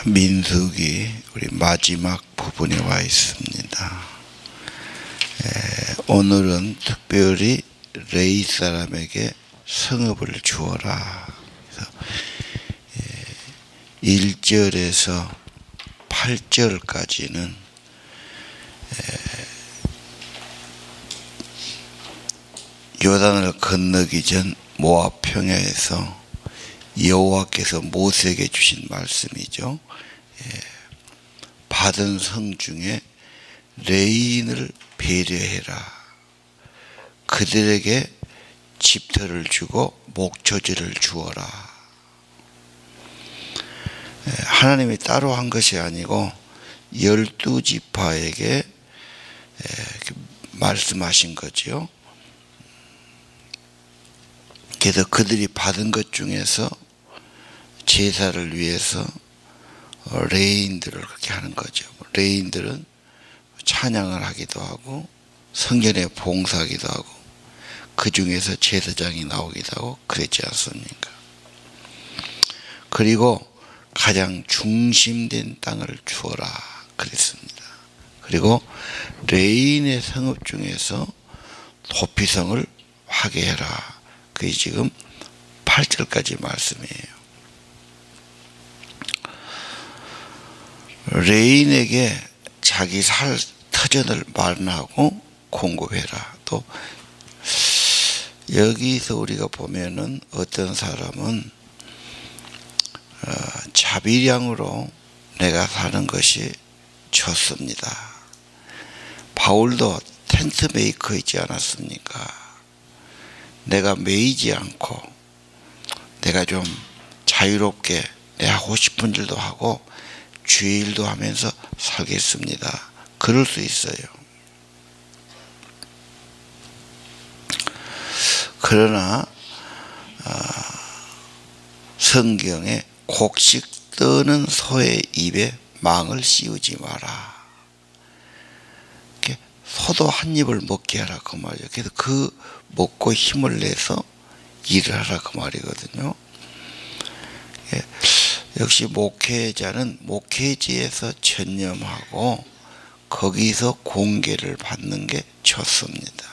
민수기 우리 마지막 부분에 와 있습니다. 오늘은 특별히 레위 사람에게 성읍을 주어라. 그래서 1절에서 8절까지는 요단을 건너기 전 모압 평야에서 여호와께서 모세에게 주신 말씀이죠. 받은 성 중에 레위인을 배려해라. 그들에게 집터를 주고 목초지를 주어라. 하나님이 따로 한 것이 아니고 12지파에게 말씀하신 거죠. 그래서 그들이 받은 것 중에서 제사를 위해서 레위인들을 그렇게 하는 거죠. 레위인들은 찬양을 하기도 하고 성전에 봉사하기도 하고 그 중에서 제사장이 나오기도 하고 그랬지 않습니까? 그리고 가장 중심된 땅을 주어라 그랬습니다. 그리고 레위인의 성읍 중에서 도피성을 하게 해라. 그게 지금 8절까지 말씀이에요. 레위인에게 자기 살 터전을 마련하고 공급해라. 또 여기서 우리가 보면은 어떤 사람은 자비량으로 내가 사는 것이 좋습니다. 바울도 텐트 메이커 있지 않았습니까? 내가 매이지 않고 내가 좀 자유롭게 내 하고 싶은 일도 하고 주일도 하면서 살겠습니다. 그럴 수 있어요. 그러나 성경에 곡식 떠는 소의 입에 망을 씌우지 마라. 소도 한 입을 먹게 하라 그 말이에요. 그래서 그 먹고 힘을 내서 일을 하라 그 말이거든요. 역시 목회자는 목회지에서 전념하고 거기서 공개를 받는 게 좋습니다.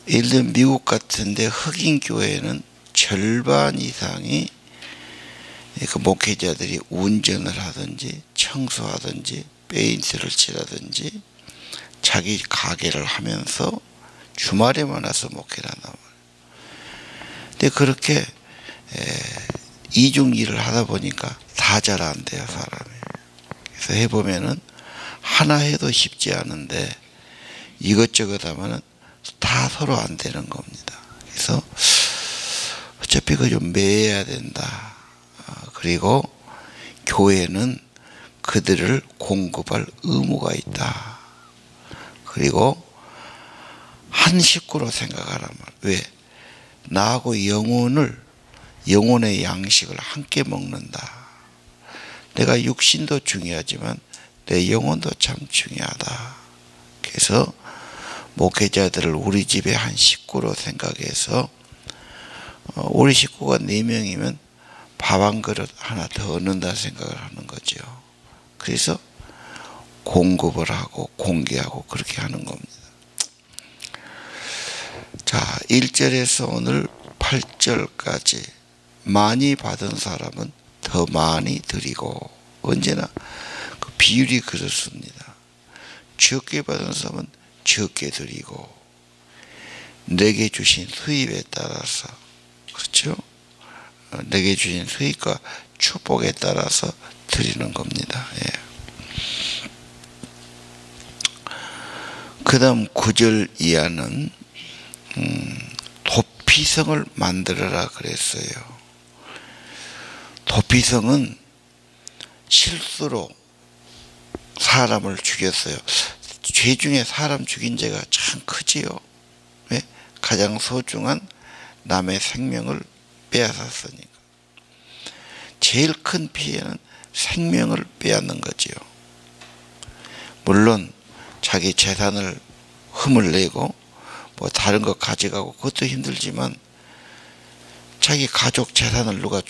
예를 들면 미국 같은데 흑인 교회는 절반 이상이 그 목회자들이 운전을 하든지 청소하든지 페인트를 칠하든지 자기 가게를 하면서 주말에만 와서 목회를 한단 말이에요. 근데 그렇게 이중 일을 하다 보니까 다 잘 안 돼요, 사람이. 그래서 해보면은 하나 해도 쉽지 않은데 이것저것 하면은 다 서로 안 되는 겁니다. 그래서 어차피 그거 좀 매해야 된다. 그리고 교회는 그들을 공급할 의무가 있다. 그리고 한 식구로 생각하란 말. 왜? 나하고 영혼의 양식을 함께 먹는다. 내가 육신도 중요하지만 내 영혼도 참 중요하다. 그래서 목회자들을 우리 집의 한 식구로 생각해서 우리 식구가 4명이면 밥 한 그릇 하나 더 얻는다 생각을 하는 거죠. 그래서 공급을 하고 공개하고 그렇게 하는 겁니다. 자, 1절에서 오늘 8절까지 많이 받은 사람은 더 많이 드리고, 언제나 그 비율이 그렇습니다. 적게 받은 사람은 적게 드리고, 내게 주신 수입에 따라서, 그렇죠? 내게 주신 수입과 축복에 따라서 드리는 겁니다. 그 다음 9절 이하는 도피성을 만들어라 그랬어요. 도피성은 실수로 사람을 죽였어요. 죄 중에 사람 죽인 죄가 참 크지요. 왜? 가장 소중한 남의 생명을 빼앗았으니까. 제일 큰 피해는 생명을 빼앗는 거지요. 물론 자기 재산을 흠을 내고 뭐 다른 거 가져가고 그것도 힘들지만 자기 가족 재산을 누가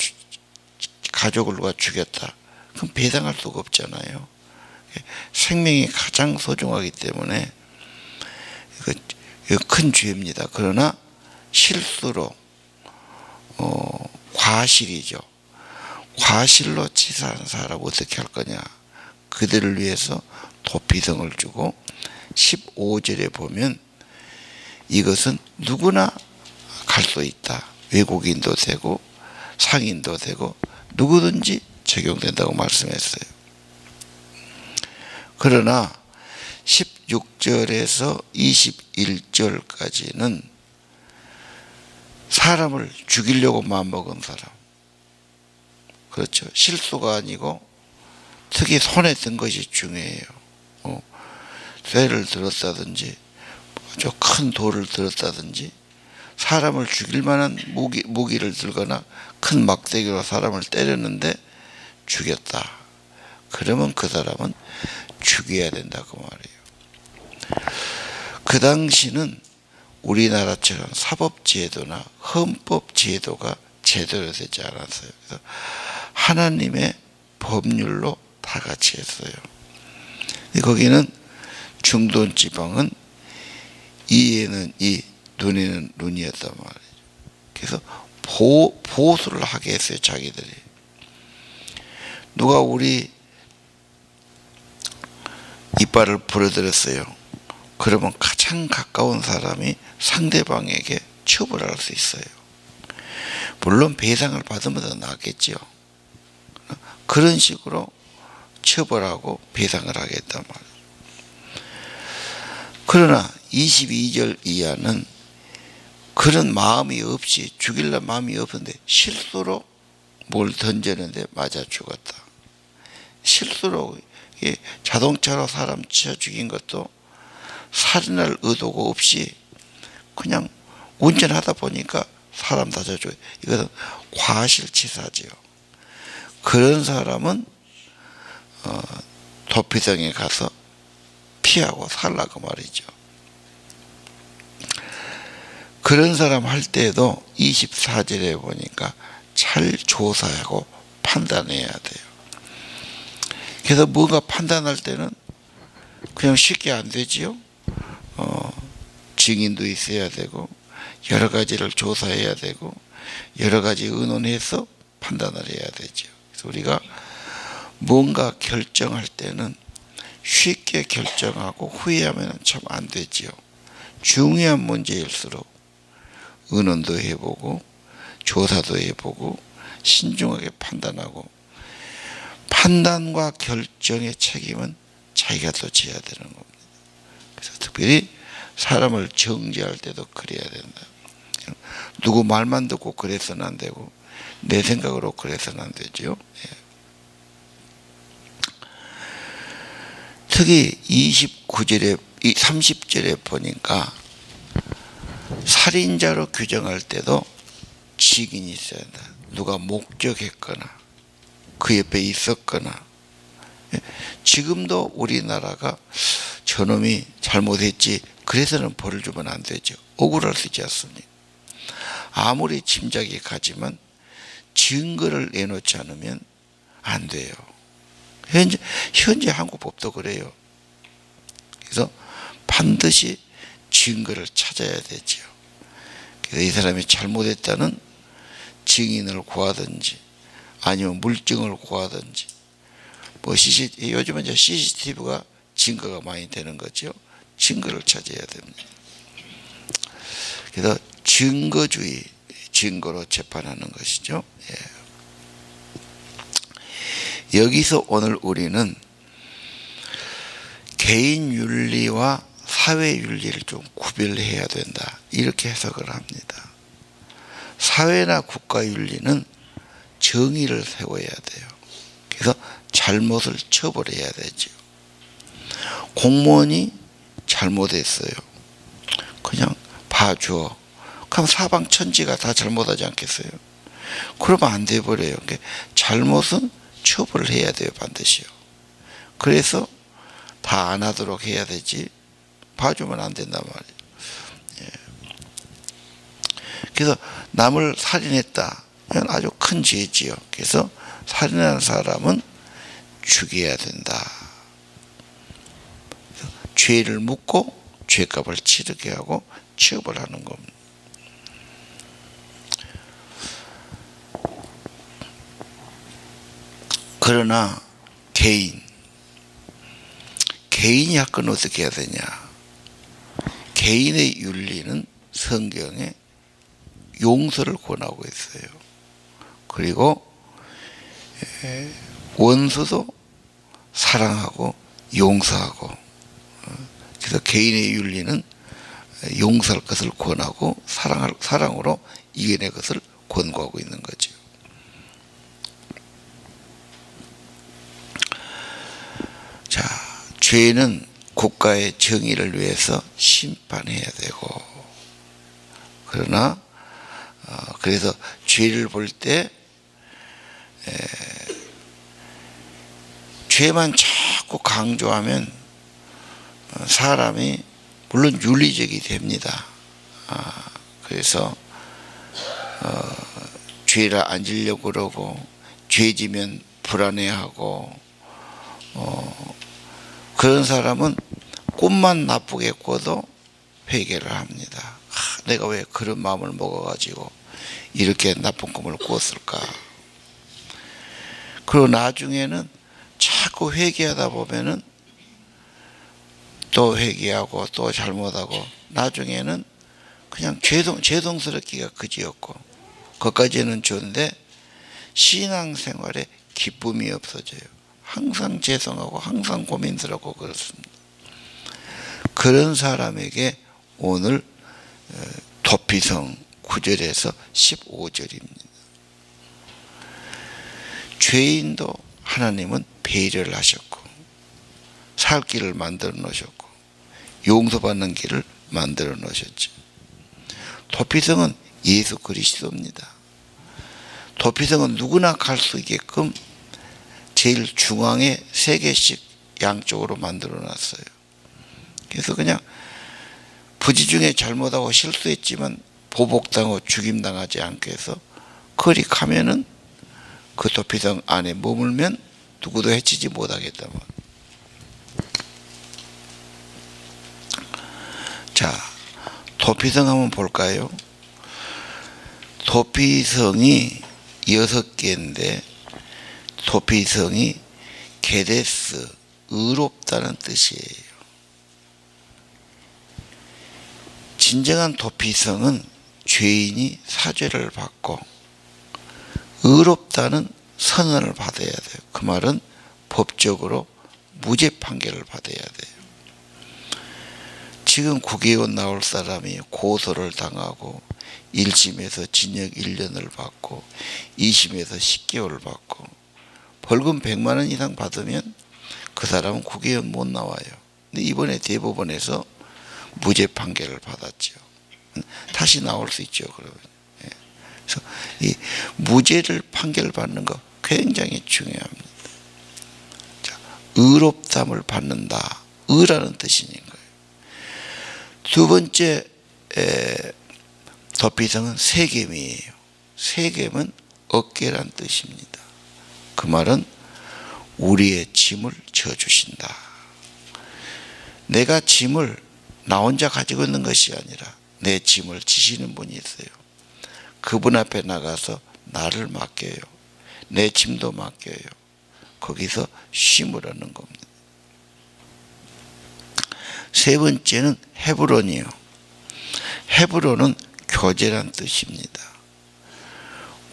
가족을 누가 죽였다. 그럼 배상할 수가 없잖아요. 생명이 가장 소중하기 때문에 이거 큰 죄입니다. 그러나 실수로 과실이죠. 과실로 치사한 사람 어떻게 할 거냐. 그들을 위해서 도피성을 주고 15절에 보면 이것은 누구나 갈 수 있다. 외국인도 되고 상인도 되고 누구든지 적용된다고 말씀했어요. 그러나 16절에서 21절까지는 사람을 죽이려고 마음먹은 사람, 그렇죠. 실수가 아니고 특히 손에 든 것이 중요해요. 쇠를 들었다든지 아주 큰 돌을 들었다든지 사람을 죽일 만한 무기를 들거나 큰 막대기로 사람을 때렸는데 죽였다. 그러면 그 사람은 죽여야 된다고 말해요. 그 당시는 우리나라처럼 사법제도나 헌법제도가 제대로 되지 않았어요. 그래서 하나님의 법률로 다 같이 했어요. 거기는 중동 지방은 이에는 이, 눈에는 눈이었단 말이에요. 그래서 보수를 하게 했어요. 자기들이. 누가 우리 이빨을 부러뜨렸어요. 그러면 가장 가까운 사람이 상대방에게 처벌할 수 있어요. 물론 배상을 받으면 더 낫겠죠. 그런 식으로 처벌하고 배상을 하겠단 말이에요. 그러나 22절 이하는 그런 마음이 없이 죽일란 마음이 없는데 실수로 뭘 던졌는데 맞아 죽었다. 실수로 자동차로 사람 치어 죽인 것도 살인할 의도가 없이 그냥 운전하다 보니까 사람 다쳐 죽어요. 이것은 과실치사지요. 그런 사람은 도피성에 가서 피하고 살라고 말이죠. 그런 사람 할 때에도 24절에 보니까 잘 조사하고 판단해야 돼요. 그래서 뭔가 판단할 때는 그냥 쉽게 안 되지요. 증인도 있어야 되고 여러 가지를 조사해야 되고 여러 가지 의논해서 판단을 해야 되죠. 그래서 우리가 뭔가 결정할 때는 쉽게 결정하고 후회하면 참 안 되지요. 중요한 문제일수록 의논도 해보고 조사도 해보고 신중하게 판단하고 판단과 결정의 책임은 자기가 또 져야 되는 겁니다. 그래서 특별히 사람을 정죄할 때도 그래야 된다. 누구 말만 듣고 그래서는 안 되고 내 생각으로 그래서는 안 되죠. 특히 29절에 30절에 보니까 살인자로 규정할 때도 증인이 있어야 한다. 누가 목격했거나 그 옆에 있었거나. 지금도 우리나라가 저놈이 잘못했지 그래서는 벌을 주면 안 되죠. 억울할 수 있지 않습니까? 아무리 짐작이 가지만 증거를 내놓지 않으면 안 돼요. 현재 한국 법도 그래요. 그래서 반드시 증거를 찾아야 되죠. 그래서 이 사람이 잘못했다는 증인을 구하든지 아니면 물증을 구하든지 요즘은 이제 CCTV가 증거가 많이 되는 거죠. 증거를 찾아야 됩니다. 그래서 증거주의, 증거로 재판하는 것이죠. 여기서 오늘 우리는 개인 윤리와 사회 윤리를 좀 구별해야 된다. 이렇게 해석을 합니다. 사회나 국가 윤리는 정의를 세워야 돼요. 그래서 잘못을 처벌해야 되죠. 공무원이 잘못했어요. 그냥 봐줘. 그럼 사방천지가 다 잘못하지 않겠어요? 그러면 안 돼버려요. 잘못은 처벌을 해야 돼요. 반드시요. 그래서 다 안 하도록 해야 되지 봐주면 안 된단 말이에요. 그래서 남을 살인했다. 이건 아주 큰 죄지요. 그래서 살인하는 사람은 죽여야 된다. 죄를 묻고 죄값을 치르게 하고 취업을 하는 겁니다. 그러나 개인이 약간 어떻게 해야 되냐. 개인의 윤리는 성경에 용서를 권하고 있어요. 그리고 원수도 사랑하고 용서하고, 그래서 개인의 윤리는 용서할 것을 권하고 사랑으로 이겨낼 것을 권고하고 있는 거죠. 자, 죄는 국가의 정의를 위해서 심판해야 되고, 그러나 그래서 죄를 볼 때 죄만 자꾸 강조하면 사람이 물론 윤리적이 됩니다. 그래서 죄를 안 지려고 그러고, 죄지면 불안해하고, 그런 사람은 꿈만 나쁘게 꿔도 회개를 합니다. 내가 왜 그런 마음을 먹어가지고 이렇게 나쁜 꿈을 꿨을까. 그리고 나중에는 자꾸 회개하다 보면은 또 회개하고 또 잘못하고, 나중에는 그냥 죄송스럽기가 그지없고, 그것까지는 좋은데 신앙생활에 기쁨이 없어져요. 항상 죄송하고 항상 고민스럽고 그렇습니다. 그런 사람에게 오늘 도피성 9절에서 15절입니다. 죄인도 하나님은 배려를 하셨고, 살 길을 만들어 놓으셨고, 용서받는 길을 만들어 놓으셨죠. 도피성은 예수 그리스도입니다. 도피성은 누구나 갈 수 있게끔 제일 중앙에 3개씩 양쪽으로 만들어 놨어요. 그래서 그냥 부지 중에 잘못하고 실수했지만 보복당하고 죽임당하지 않게 해서 그리 가면은 그 도피성 안에 머물면 누구도 해치지 못하겠다만. 자, 도피성 한번 볼까요? 도피성이 6개인데, 도피성이 게데스, 의롭다는 뜻이에요. 진정한 도피성은 죄인이 사죄를 받고, 의롭다는 선언을 받아야 돼요. 그 말은 법적으로 무죄 판결을 받아야 돼요. 지금 국회의원 나올 사람이 고소를 당하고 1심에서 징역 1년을 받고 2심에서 10개월을 받고 벌금 100만 원 이상 받으면 그 사람은 국회의원 못 나와요. 근데 이번에 대법원에서 무죄 판결을 받았죠. 다시 나올 수 있죠. 그러면. 그래서 이 무죄를 판결받는 거 굉장히 중요합니다. 자, 의롭담을 받는다. 의라는 뜻인 거예요. 두 번째 도피성은 세겜이에요. 세겜은 어깨란 뜻입니다. 그 말은 우리의 짐을 져주신다. 내가 짐을 나 혼자 가지고 있는 것이 아니라 내 짐을 지시는 분이 있어요. 그분 앞에 나가서 나를 맡겨요. 내 짐도 맡겨요. 거기서 쉼을 얻는 겁니다. 세 번째는 헤브론이요. 헤브론은 교제란 뜻입니다.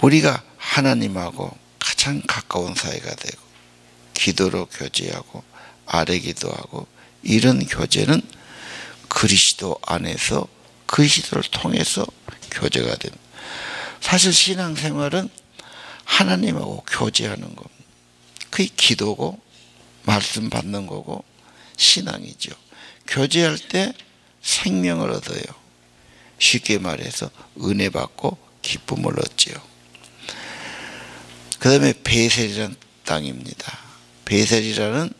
우리가 하나님하고 가장 가까운 사이가 되고, 기도로 교제하고 아뢰 기도하고, 이런 교제는 그리스도 안에서 그리스도를 통해서 교제가 됩니다. 사실 신앙생활은 하나님하고 교제하는 겁니다. 그게 기도고 말씀 받는 거고 신앙이죠. 교제할 때 생명을 얻어요. 쉽게 말해서 은혜 받고 기쁨을 얻죠. 그 다음에 베셀이라는 땅입니다. 베셀이라는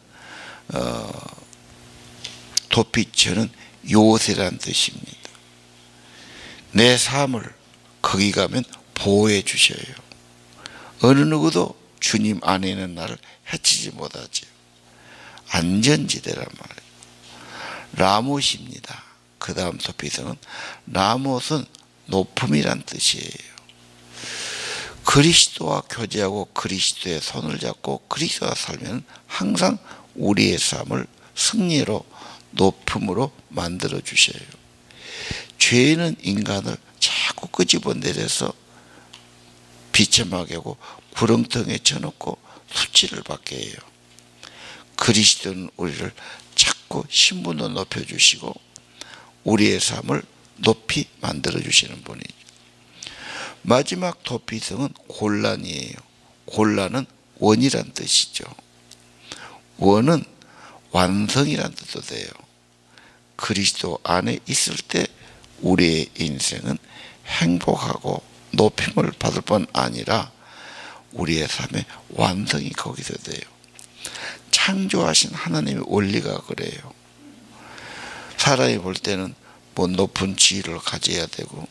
도피처는 요새란 뜻입니다. 내 삶을 거기 가면 보호해 주셔요. 어느 누구도 주님 안에 있는 나를 해치지 못하지요. 안전지대란 말이에요. 라못입니다. 그 다음 도피성은 라못은 높음이란 뜻이에요. 그리스도와 교제하고 그리스도의 손을 잡고 그리스도와 살면 항상 우리의 삶을 승리로 높음으로 만들어 주셔요. 죄는 인간을 자꾸 끄집어내려서 비참하게 하고 구렁텅이에 쳐놓고 수치를 받게 해요. 그리스도는 우리를 자꾸 신분도 높여주시고 우리의 삶을 높이 만들어 주시는 분이죠. 마지막 도피성은 곤란이에요. 곤란은 원이란 뜻이죠. 원은 완성이란 뜻도 돼요. 그리스도 안에 있을 때 우리의 인생은 행복하고 높임을 받을 뿐 아니라 우리의 삶의 완성이 거기서 돼요. 창조하신 하나님의 원리가 그래요. 사람이 볼 때는 뭐 높은 지위를 가져야 되고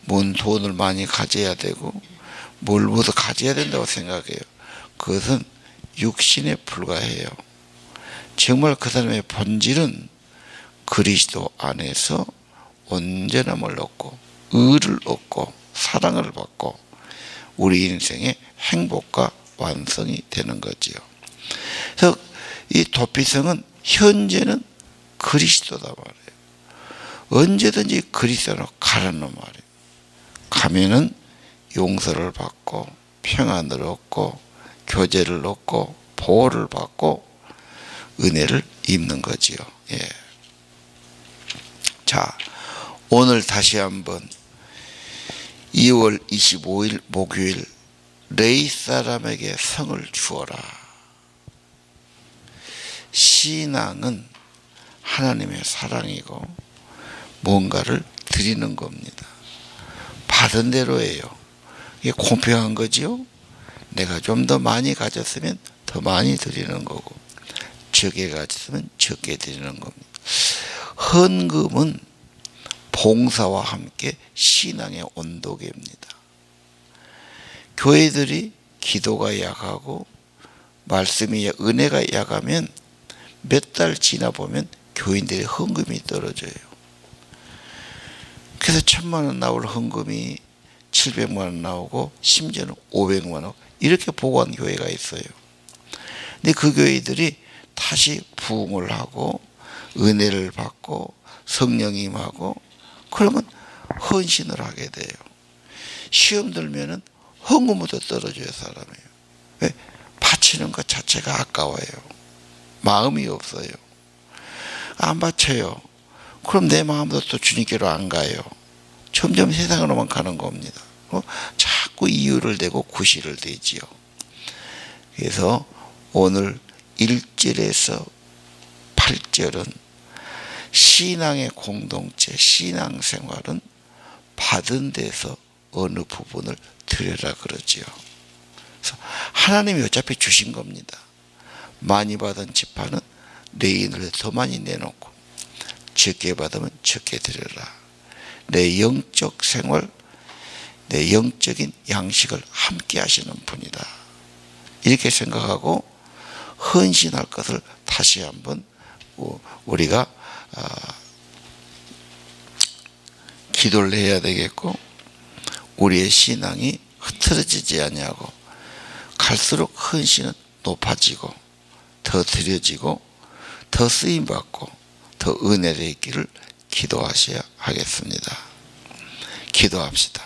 뭔 돈을 많이 가져야 되고 뭘 모두 가져야 된다고 생각해요. 그것은 육신에 불과해요. 정말 그 사람의 본질은 그리스도 안에서 온전함을 얻고 의를 얻고 사랑을 받고 우리 인생의 행복과 완성이 되는 거지요. 그래서 이 도피성은 현재는 그리스도다 말이에요. 언제든지 그리스도로 가라는 말이에요. 가면은 용서를 받고 평안을 얻고 교제를 얻고 보호를 받고 은혜를 입는 거지요. 예. 자, 오늘 다시 한번 2월 25일 목요일 레위 사람에게 성을 주어라. 신앙은 하나님의 사랑이고 뭔가를 드리는 겁니다. 받은 대로예요. 이게 공평한 거지요. 내가 좀 더 많이 가졌으면 더 많이 드리는 거고 적게 가졌으면 적게 드리는 겁니다. 헌금은 봉사와 함께 신앙의 온도계입니다. 교회들이 기도가 약하고 말씀이 은혜가 약하면 몇 달 지나 보면 교인들의 헌금이 떨어져요. 그래서 1,000만 원 나올 헌금이 700만 원 나오고 심지어는 500만 원 이렇게 보고한 교회가 있어요. 근데 그 교회들이 다시 부흥을 하고 은혜를 받고 성령이 임하고 그러면 헌신을 하게 돼요. 시험 들면은 헌금부터 떨어져요, 사람이. 왜? 바치는 것 자체가 아까워요. 마음이 없어요. 안 바쳐요. 그럼 내 마음도 또 주님께로 안 가요. 점점 세상으로만 가는 겁니다. 자꾸 이유를 대고 구실을 대지요. 그래서 오늘 1절에서 8절은 신앙의 공동체, 신앙생활은 받은 데서 어느 부분을 드려라 그러지요. 그래서 하나님이 어차피 주신 겁니다. 많이 받은 지파는 레위인을 더 많이 내놓고 적게 받으면 적게 드려라. 내 영적 생활, 내 영적인 양식을 함께 하시는 분이다. 이렇게 생각하고 헌신할 것을 다시 한번 우리가 기도를 해야 되겠고 우리의 신앙이 흐트러지지 아니하고 갈수록 헌신은 높아지고 더 드려지고 더 쓰임받고 더 은혜를 있기를 기도하셔야 하겠습니다. 기도합시다.